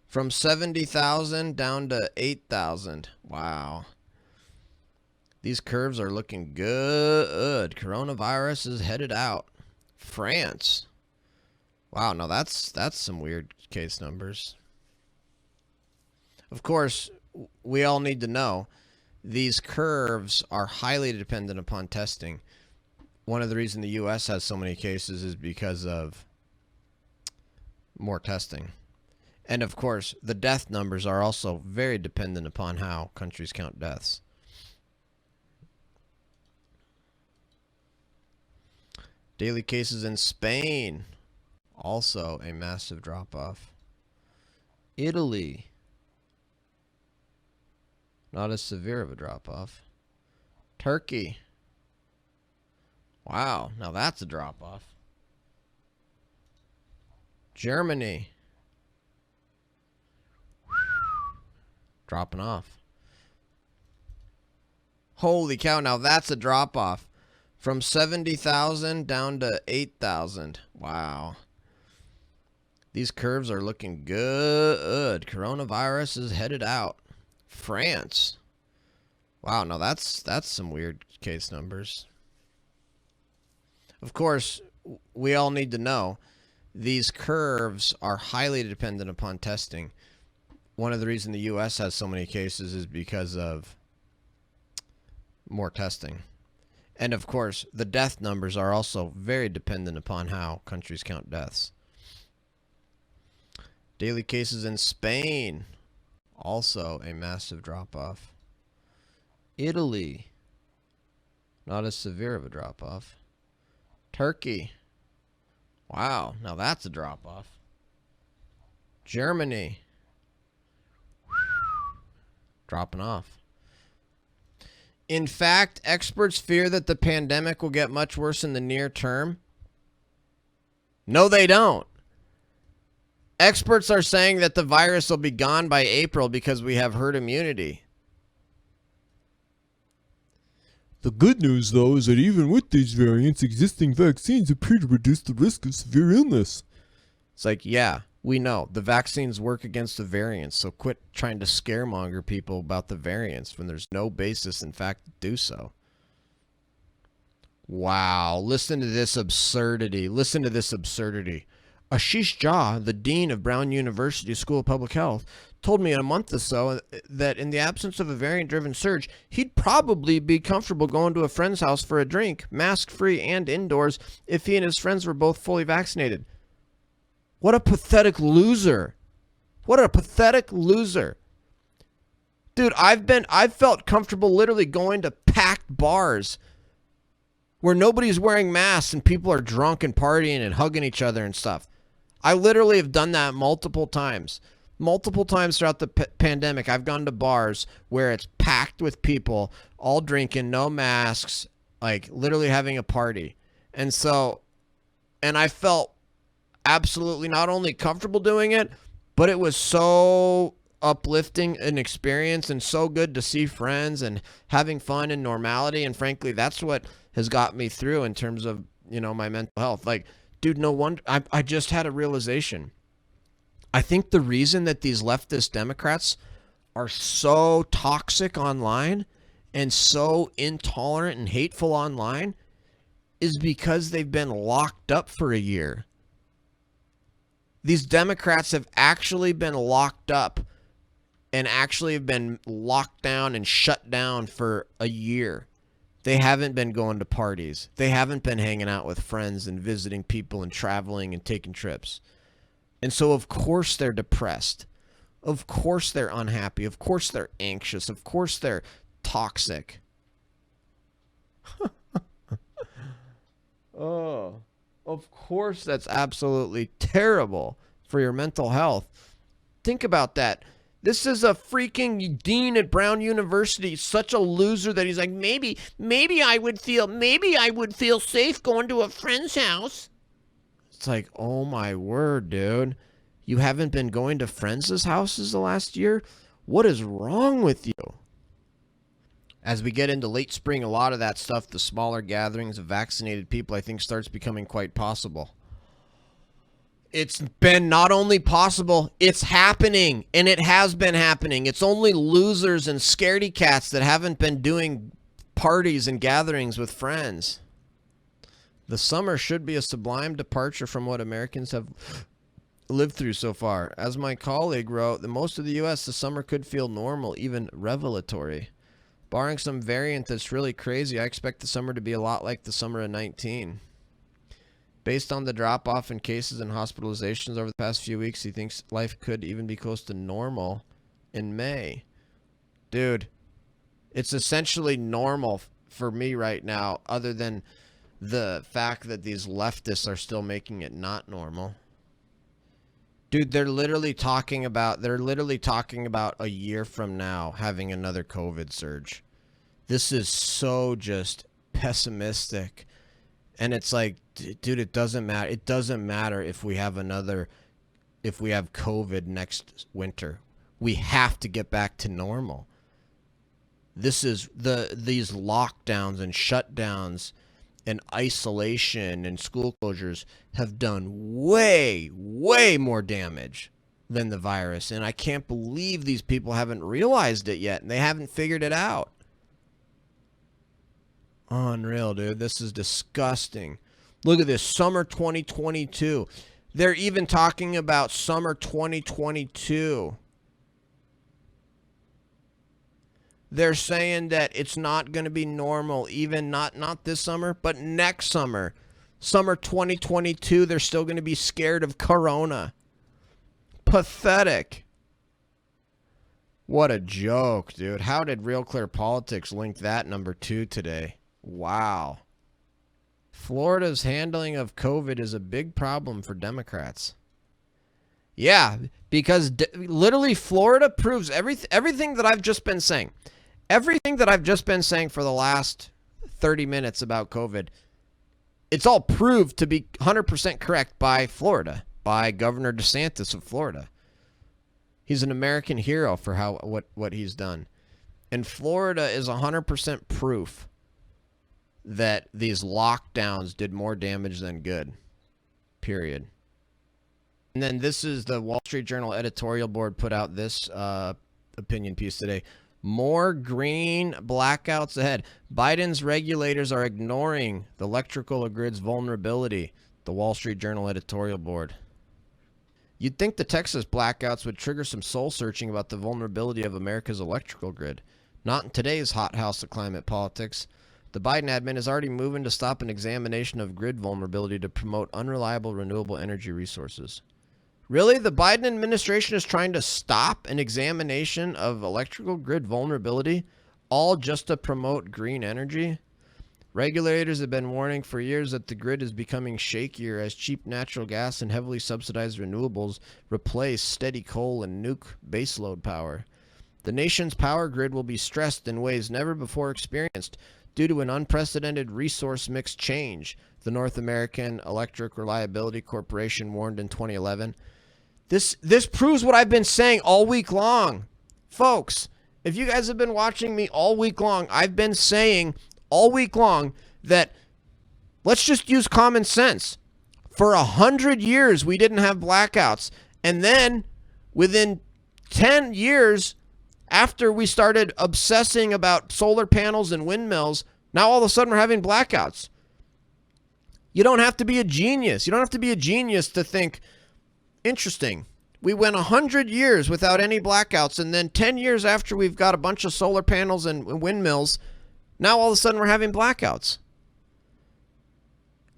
From 70,000 down to 8,000. Wow. These curves are looking good. Coronavirus is headed out. France. Wow, now that's some weird case numbers. Of course, we all need to know these curves are highly dependent upon testing. One of the reasons the U.S. has so many cases is because of more testing. And of course, the death numbers are also very dependent upon how countries count deaths. Daily cases in Spain. Also a massive drop-off. Italy, not as severe of a drop-off. Turkey, wow, now that's a drop-off. Germany, dropping off. Holy cow, now that's a drop-off. From 70,000 down to 8,000. Wow. These curves are looking good. Coronavirus is headed out. France. Wow, now that's some weird case numbers. Of course, we all need to know these curves are highly dependent upon testing. One of the reasons the U.S. has so many cases is because of more testing. And of course, the death numbers are also very dependent upon how countries count deaths. Daily cases in Spain, also a massive drop-off. Italy, not as severe of a drop-off. Turkey, wow, now that's a drop-off. Germany, dropping off. In fact, experts fear that the pandemic will get much worse in the near term. No, they don't. Experts are saying that the virus will be gone by April because we have herd immunity. The good news, though, is that even with these variants, existing vaccines appear to reduce the risk of severe illness. It's like, yeah, we know. The vaccines work against the variants, so quit trying to scaremonger people about the variants when there's no basis, in fact, to do so. Wow, listen to this absurdity. Listen to this absurdity. Ashish Jha, the dean of Brown University School of Public Health, told me in a month or so that in the absence of a variant-driven surge, he'd probably be comfortable going to a friend's house for a drink, mask-free and indoors, if he and his friends were both fully vaccinated. What a pathetic loser. What a pathetic loser. Dude, I've felt comfortable literally going to packed bars where nobody's wearing masks and people are drunk and partying and hugging each other and stuff. I literally have done that multiple times. Multiple times throughout the pandemic, I've gone to bars where it's packed with people, all drinking, no masks, like literally having a party. And I felt absolutely not only comfortable doing it, but it was so uplifting an experience and so good to see friends and having fun and normality. And frankly, that's what has got me through in terms of, my mental health. Like, dude, no wonder. I just had a realization. I think the reason that these leftist Democrats are so toxic online and so intolerant and hateful online is because they've been locked up for a year. These Democrats have actually been locked up and actually have been locked down and shut down for a year. They haven't been going to parties. They haven't been hanging out with friends and visiting people and traveling and taking trips. And so, of course, they're depressed. Of course, they're unhappy. Of course, they're anxious. Of course, they're toxic. Oh, of course, that's absolutely terrible for your mental health. Think about that. This is a freaking dean at Brown University, such a loser that he's like, maybe I would feel safe going to a friend's house. It's like, oh my word, dude. You haven't been going to friends' houses the last year? What is wrong with you? As we get into late spring, a lot of that stuff, the smaller gatherings of vaccinated people, I think starts becoming quite possible. It's been not only possible, it's happening, and it has been happening. It's only losers and scaredy cats that haven't been doing parties and gatherings with friends. The summer should be a sublime departure from what Americans have lived through so far. As my colleague wrote, in most of the U.S., the summer could feel normal, even revelatory. Barring some variant that's really crazy, I expect the summer to be a lot like the summer of 19. Based on the drop-off in cases and hospitalizations over the past few weeks, he thinks life could even be close to normal in May. Dude, it's essentially normal for me right now, other than the fact that these leftists are still making it not normal. Dude, they're literally talking about a year from now having another COVID surge. This is so just pessimistic. And it's like, dude, it doesn't matter. It doesn't matter if we have COVID next winter. We have to get back to normal. These lockdowns and shutdowns and isolation and school closures have done way, way more damage than the virus. And I can't believe these people haven't realized it yet and they haven't figured it out. Unreal, dude. This is disgusting. Look at this. Summer 2022. They're even talking about summer 2022. They're saying that it's not going to be normal, even not this summer, but next summer. Summer 2022, they're still going to be scared of corona. Pathetic. What a joke, dude. How did Real Clear Politics link that number 2 today? Wow. Florida's handling of COVID is a big problem for Democrats. Yeah, because literally Florida proves everything that I've just been saying. Everything that I've just been saying for the last 30 minutes about COVID, it's all proved to be 100% correct by Florida, by Governor DeSantis of Florida. He's an American hero for what he's done. And Florida is 100% proof that these lockdowns did more damage than good. Period. And then this is the Wall Street Journal editorial board put out this opinion piece today. More green blackouts ahead. Biden's regulators are ignoring the electrical grid's vulnerability. The Wall Street Journal editorial board. You'd think the Texas blackouts would trigger some soul searching about the vulnerability of America's electrical grid. Not in today's hothouse of climate politics. The Biden admin is already moving to stop an examination of grid vulnerability to promote unreliable renewable energy resources. Really? The Biden administration is trying to stop an examination of electrical grid vulnerability, all just to promote green energy? Regulators have been warning for years that the grid is becoming shakier as cheap natural gas and heavily subsidized renewables replace steady coal and nuke baseload power. The nation's power grid will be stressed in ways never before experienced due to an unprecedented resource mix change, the North American Electric Reliability Corporation warned in 2011. This proves what I've been saying all week long. Folks, if you guys have been watching me all week long, I've been saying all week long that let's just use common sense. For 100 years, we didn't have blackouts. And then within 10 years, after we started obsessing about solar panels and windmills, now all of a sudden we're having blackouts. You don't have to be a genius. You don't have to be a genius to think, interesting. We went 100 years without any blackouts, and then 10 years after we've got a bunch of solar panels and windmills, now all of a sudden we're having blackouts.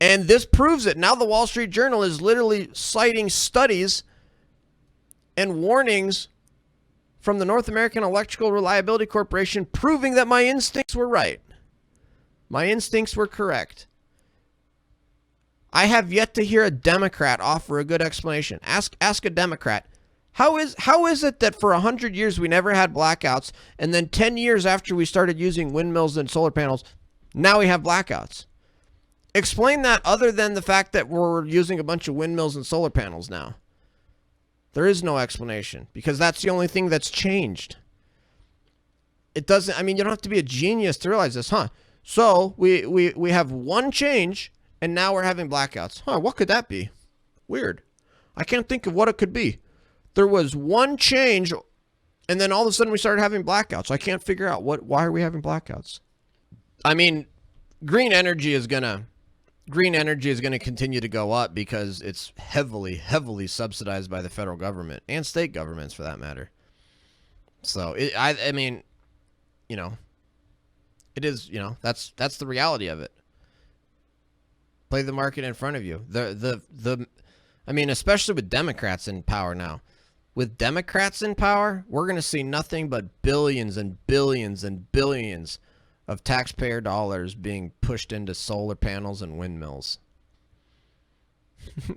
And this proves it. Now the Wall Street Journal is literally citing studies and warnings from the North American Electrical Reliability Corporation proving that my instincts were right. My instincts were correct. I have yet to hear a Democrat offer a good explanation. Ask a Democrat. How is it that for 100 years we never had blackouts, and then 10 years after we started using windmills and solar panels, now we have blackouts? Explain that other than the fact that we're using a bunch of windmills and solar panels now. There is no explanation because that's the only thing that's changed. It doesn't, I mean, you don't have to be a genius to realize this, huh? So we have one change and now we're having blackouts. Huh, what could that be? Weird. I can't think of what it could be. There was one change and then all of a sudden we started having blackouts. I can't figure out why are we having blackouts? I mean, green energy is going to continue to go up because it's heavily subsidized by the federal government and state governments for that matter. So I mean, you know, it is, you know, that's the reality of it. Play the market in front of you. I mean, especially with Democrats in power now. With Democrats in power, we're going to see nothing but billions and billions and billions of taxpayer dollars being pushed into solar panels and windmills.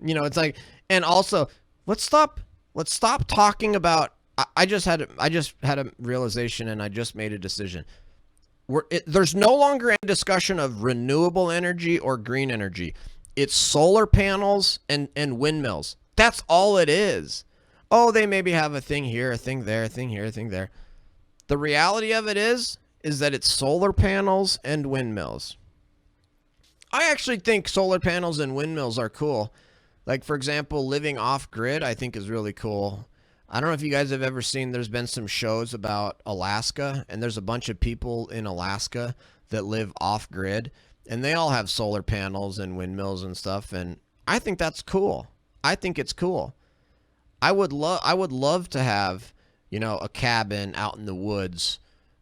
You know, it's like, and also, let's stop Let's stop talking about. I just had a realization, and I just made a decision. There's no longer any discussion of renewable energy or green energy. It's solar panels and windmills. That's all it is. Oh, they maybe have a thing here, a thing there, a thing here, a thing there. The reality of it is that it's solar panels and windmills. I actually think solar panels and windmills are cool. Like, for example, living off grid, I think is really cool. I don't know if you guys have ever seen, there's been some shows about Alaska, and there's a bunch of people in Alaska that live off grid, and they all have solar panels and windmills and stuff, and I think that's cool. I think it's cool. I would love to have, a cabin out in the woods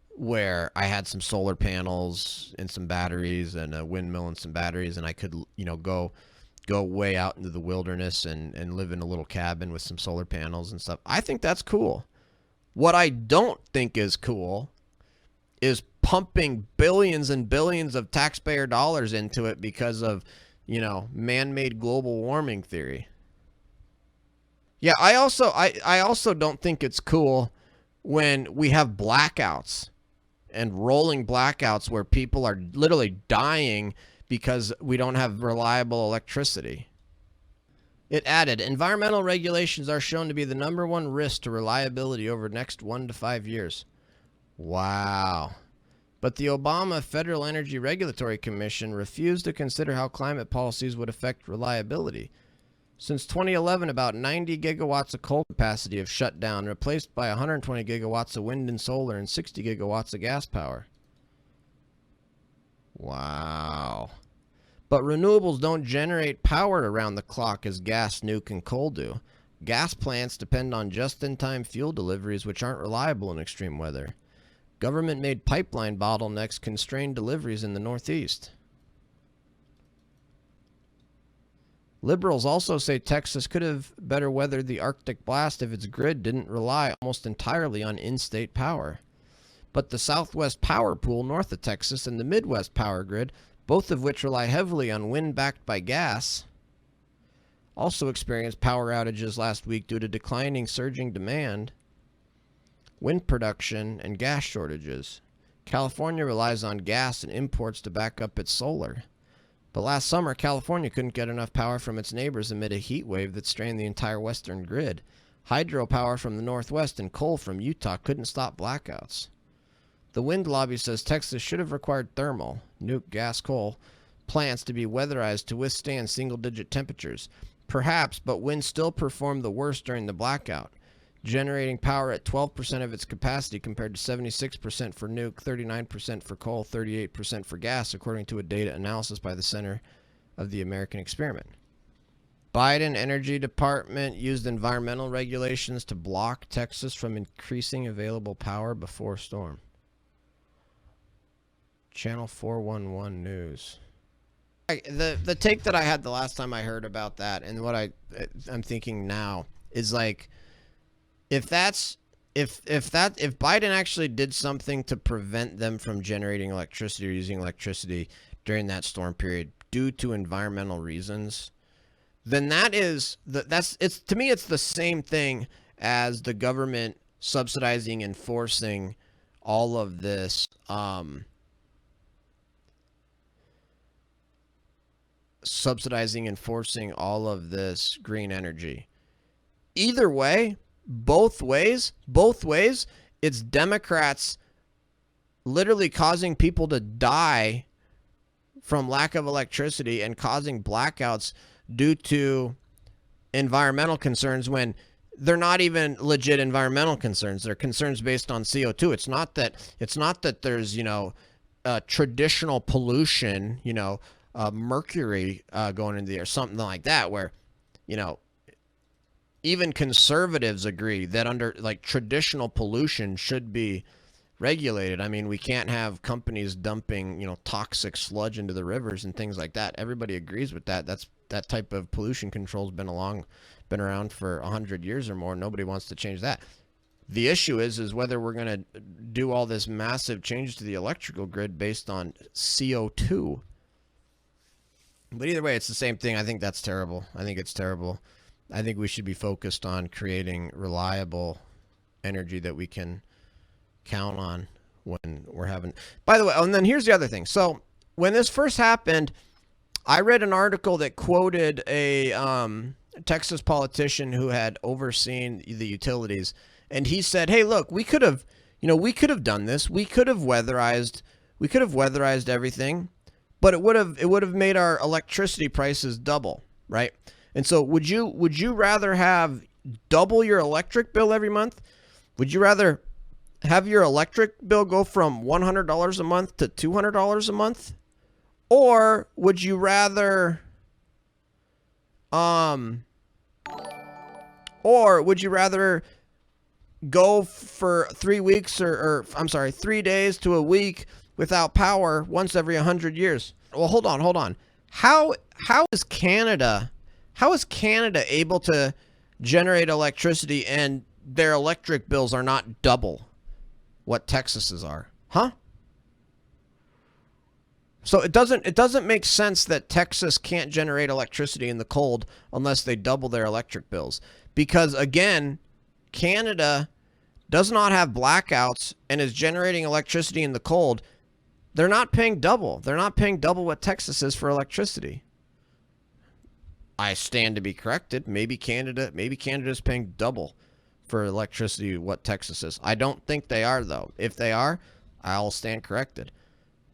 where I had some solar panels and some batteries and a windmill and some batteries, and I could, go way out into the wilderness and live in a little cabin with some solar panels and stuff. I think that's cool. What I don't think is cool is pumping billions and billions of taxpayer dollars into it because of, man-made global warming theory. Yeah, I also don't think it's cool when we have blackouts and rolling blackouts where people are literally dying because we don't have reliable electricity. It added, environmental regulations are shown to be the #1 risk to reliability over the next 1 to 5 years. Wow. But the Obama Federal Energy Regulatory Commission refused to consider how climate policies would affect reliability. Since 2011, about 90 gigawatts of coal capacity have shut down, replaced by 120 gigawatts of wind and solar and 60 gigawatts of gas power. Wow. But renewables don't generate power around the clock as gas, nuke, and coal do. Gas plants depend on just-in-time fuel deliveries, which aren't reliable in extreme weather. Government-made pipeline bottlenecks constrain deliveries in the Northeast. Liberals also say Texas could have better weathered the Arctic blast if its grid didn't rely almost entirely on in-state power. But the Southwest Power Pool north of Texas and the Midwest Power Grid, both of which rely heavily on wind backed by gas, also experienced power outages last week due to declining surging demand, wind production, and gas shortages. California relies on gas and imports to back up its solar. But last summer, California couldn't get enough power from its neighbors amid a heat wave that strained the entire western grid. Hydropower from the Northwest and coal from Utah couldn't stop blackouts. The wind lobby says Texas should have required thermal, nuke, gas, coal, plants to be weatherized to withstand single-digit temperatures. Perhaps, but wind still performed the worst during the blackout, generating power at 12% of its capacity compared to 76% for nuke, 39% for coal, 38% for gas, according to a data analysis by the Center of the American Experiment. Biden Energy Department used environmental regulations to block Texas from increasing available power before storm. Channel 411 News. The take that I had the last time I heard about that, and what I'm thinking now is like, if Biden actually did something to prevent them from generating electricity or using electricity during that storm period due to environmental reasons, then it's to me it's the same thing as the government subsidizing and forcing all of this green energy. Either way, both ways, it's Democrats literally causing people to die from lack of electricity and causing blackouts due to environmental concerns when they're not even legit environmental concerns. They're concerns based on CO2. It's not that there's, traditional pollution, mercury going into the air, something like that, where, even conservatives agree that under traditional pollution should be regulated. I mean, we can't have companies dumping, toxic sludge into the rivers and things like that. Everybody agrees with that. That type of pollution control's been around for 100 years or more. Nobody wants to change that. The issue is whether we're going to do all this massive changes to the electrical grid based on CO2. But either way, it's the same thing. I think that's terrible. I think it's terrible. I think we should be focused on creating reliable energy that we can count on when we're having. By the way, and then here's the other thing. So when this first happened, I read an article that quoted a Texas politician who had overseen the utilities, and he said, "Hey, look, we could have, we could have done this. We could have weatherized everything, but it would have made our electricity prices double, right? And so, would you rather have double your electric bill every month? Would you rather have your electric bill go from $100 a month to $200 a month, or would you rather go for 3 weeks or I'm sorry, 3 days to a week without power once every 100 years?" Well, hold on. How is Canada able to generate electricity and their electric bills are not double what Texas's are? Huh? So it doesn't make sense that Texas can't generate electricity in the cold unless they double their electric bills. Because again, Canada does not have blackouts and is generating electricity in the cold. They're not paying double. They're not paying double what Texas is for electricity. I stand to be corrected. Maybe Canada is paying double for electricity what Texas is. I don't think they are, though. If they are, I'll stand corrected.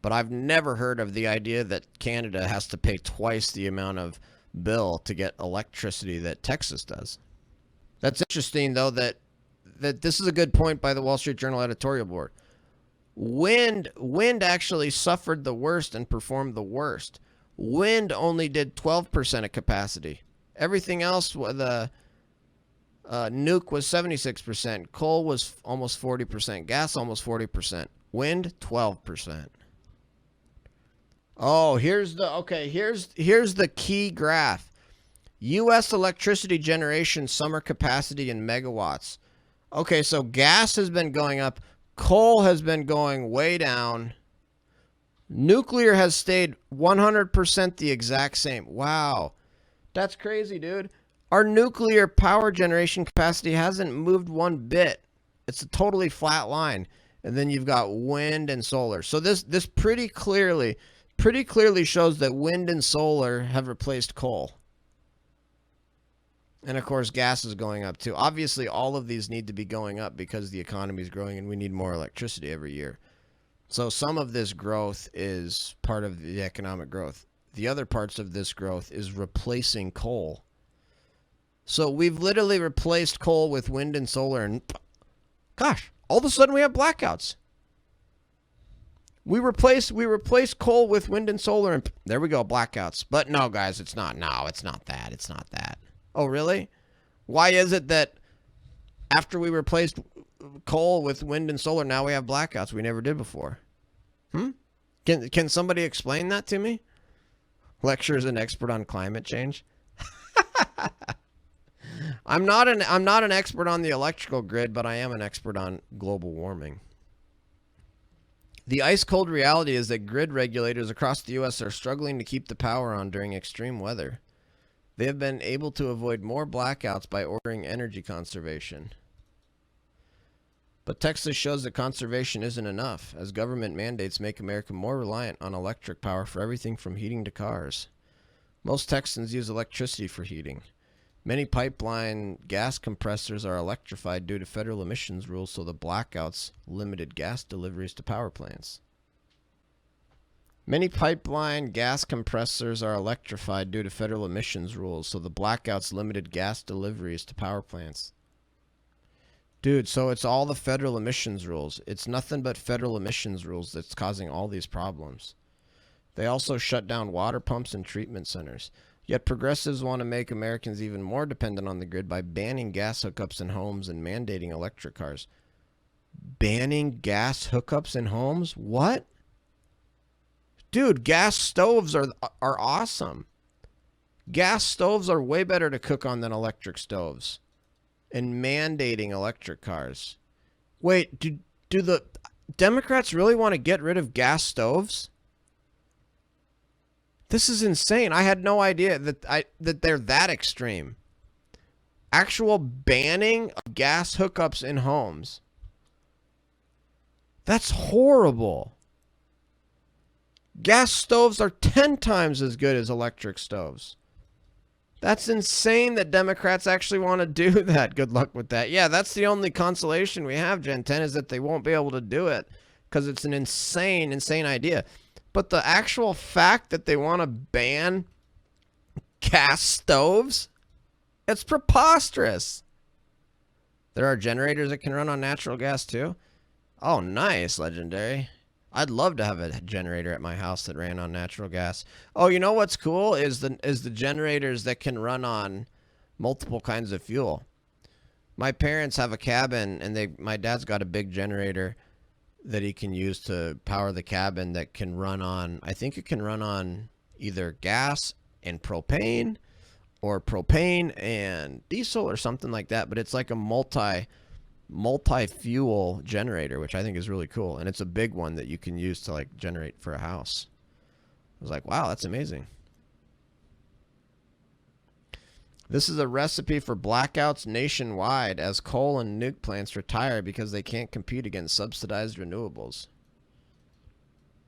But I've never heard of the idea that Canada has to pay twice the amount of bill to get electricity that Texas does. That's interesting, though, that this is a good point by the Wall Street Journal editorial board. Wind actually suffered the worst and performed the worst. Wind only did 12% of capacity. Everything else, the nuke was 76%. Coal was almost 40%. Gas almost 40%. Wind 12%. Oh, here's the key graph. U.S. electricity generation summer capacity in megawatts. Okay, so gas has been going up. Coal has been going way down. Nuclear has stayed 100% the exact same. Wow. That's crazy, dude. Our nuclear power generation capacity hasn't moved one bit. It's a totally flat line. And then you've got wind and solar. So this pretty clearly shows that wind and solar have replaced coal. And of course, gas is going up too. Obviously, all of these need to be going up because the economy is growing and we need more electricity every year. So some of this growth is part of the economic growth. The other parts of this growth is replacing coal. So we've literally replaced coal with wind and solar, and gosh, all of a sudden we have blackouts. We replace coal with wind and solar, and there we go, blackouts. But no, guys, it's not. No, it's not that. It's not that. Oh, really? Why is it that after we replaced coal with wind and solar, now we have blackouts we never did before? Can somebody explain that to me? Lecture is an expert on climate change. I'm not an expert on the electrical grid, but I am an expert on global warming. The ice cold reality is that grid regulators across the U.S. are struggling to keep the power on during extreme weather. They have been able to avoid more blackouts by ordering energy conservation. But Texas shows that conservation isn't enough, as government mandates make America more reliant on electric power for everything from heating to cars. Most Texans use electricity for heating. Many pipeline gas compressors are electrified due to federal emissions rules, so the blackouts limited gas deliveries to power plants. Many pipeline gas compressors are electrified due to federal emissions rules, so the blackouts limited gas deliveries to power plants. Dude, so it's all the federal emissions rules. It's nothing but federal emissions rules that's causing all these problems. They also shut down water pumps and treatment centers. Yet progressives want to make Americans even more dependent on the grid by banning gas hookups in homes and mandating electric cars. Banning gas hookups in homes? What? Dude, gas stoves are awesome. Gas stoves are way better to cook on than electric stoves. And mandating electric cars. Wait, do the Democrats really want to get rid of gas stoves? This is insane. I had no idea that they're that extreme. Actual banning of gas hookups in homes. That's horrible. Gas stoves are 10 times as good as electric stoves. That's insane that Democrats actually want to do that. Good luck with that. Yeah, that's the only consolation we have, Gen 10, is that they won't be able to do it because it's an insane, insane idea. But the actual fact that they want to ban gas stoves, it's preposterous. There are generators that can run on natural gas too. Oh, nice, Legendary. I'd love to have a generator at my house that ran on natural gas. Oh, you know what's cool is the generators that can run on multiple kinds of fuel. My parents have a cabin, and my dad's got a big generator that he can use to power the cabin that can run on, I think it can run on either gas and propane or propane and diesel or something like that, but it's like a multi-fuel generator, which I think is really cool, and it's a big one that you can use to like generate for a house. I was like, wow, that's amazing. This is a recipe for blackouts nationwide as coal and nuke plants retire because they can't compete against subsidized renewables.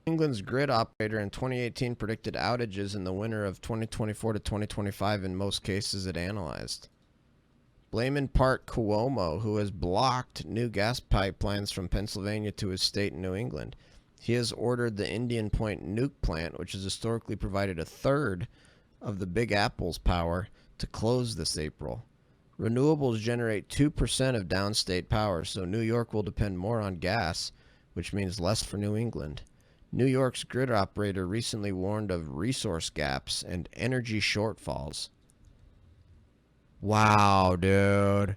England's grid operator in 2018 predicted outages in the winter of 2024 to 2025 in most cases it analyzed. Blame in part Cuomo, who has blocked new gas pipelines from Pennsylvania to his state in New England. He has ordered the Indian Point nuke plant, which has historically provided a third of the Big Apple's power, to close this April. Renewables generate 2% of downstate power, so New York will depend more on gas, which means less for New England. New York's grid operator recently warned of resource gaps and energy shortfalls. Wow, dude.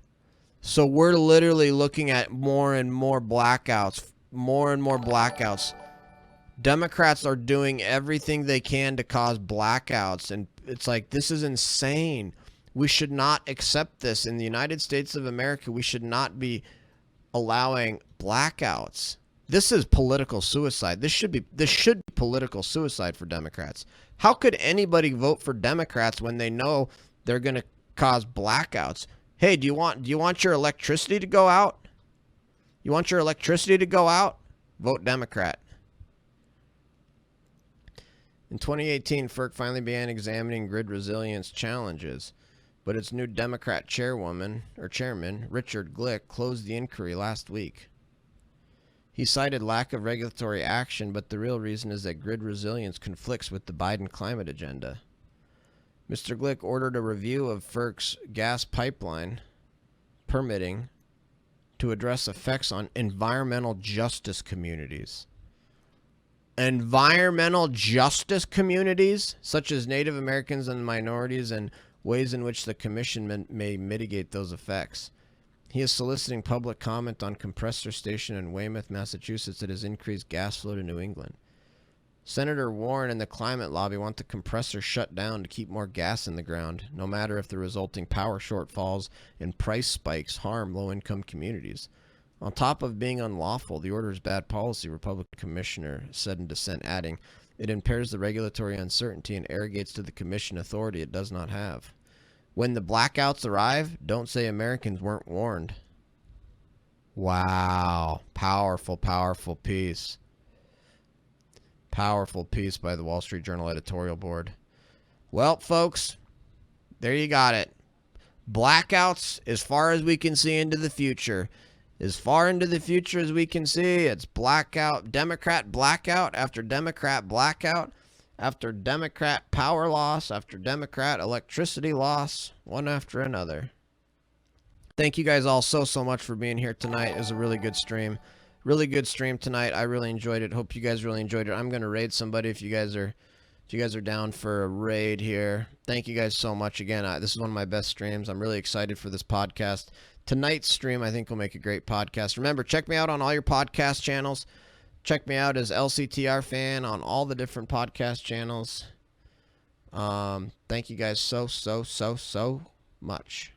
So we're literally looking at more and more blackouts. More and more blackouts. Democrats are doing everything they can to cause blackouts. And it's like, this is insane. We should not accept this. In the United States of America, we should not be allowing blackouts. This is political suicide. This should be political suicide for Democrats. How could anybody vote for Democrats when they know they're going to cause blackouts? Hey, do you want your electricity to go out? You want your electricity to go out? Vote Democrat. In 2018, FERC finally began examining grid resilience challenges, but its new Democrat chairman, Richard Glick, closed the inquiry last week. He cited lack of regulatory action, but the real reason is that grid resilience conflicts with the Biden climate agenda. Mr. Glick ordered a review of FERC's gas pipeline permitting to address effects on environmental justice communities. Environmental justice communities, such as Native Americans and minorities, and ways in which the commission may mitigate those effects. He is soliciting public comment on compressor station in Weymouth, Massachusetts that has increased gas flow to New England. Senator Warren and the climate lobby want the compressor shut down to keep more gas in the ground, no matter if the resulting power shortfalls and price spikes harm low-income communities. On top of being unlawful, the order is bad policy, Republican commissioner said in dissent, adding, it impairs the regulatory uncertainty and arrogates to the commission authority it does not have. When the blackouts arrive, don't say Americans weren't warned. Wow. Powerful, powerful piece. Powerful piece by the Wall Street Journal editorial board. Well, folks, there you got it. Blackouts as far as we can see into the future. As far into the future as we can see, it's blackout, Democrat blackout after Democrat blackout, after Democrat power loss, after Democrat electricity loss, one after another. Thank you guys all so much for being here tonight. It was a really good stream. Really good stream tonight. I really enjoyed it. Hope you guys really enjoyed it. I'm going to raid somebody if you guys are down for a raid here. Thank you guys so much again. This is one of my best streams. I'm really excited for this podcast. Tonight's stream, I think, will make a great podcast. Remember, check me out on all your podcast channels. Check me out as LCTR Fan on all the different podcast channels. Thank you guys so much.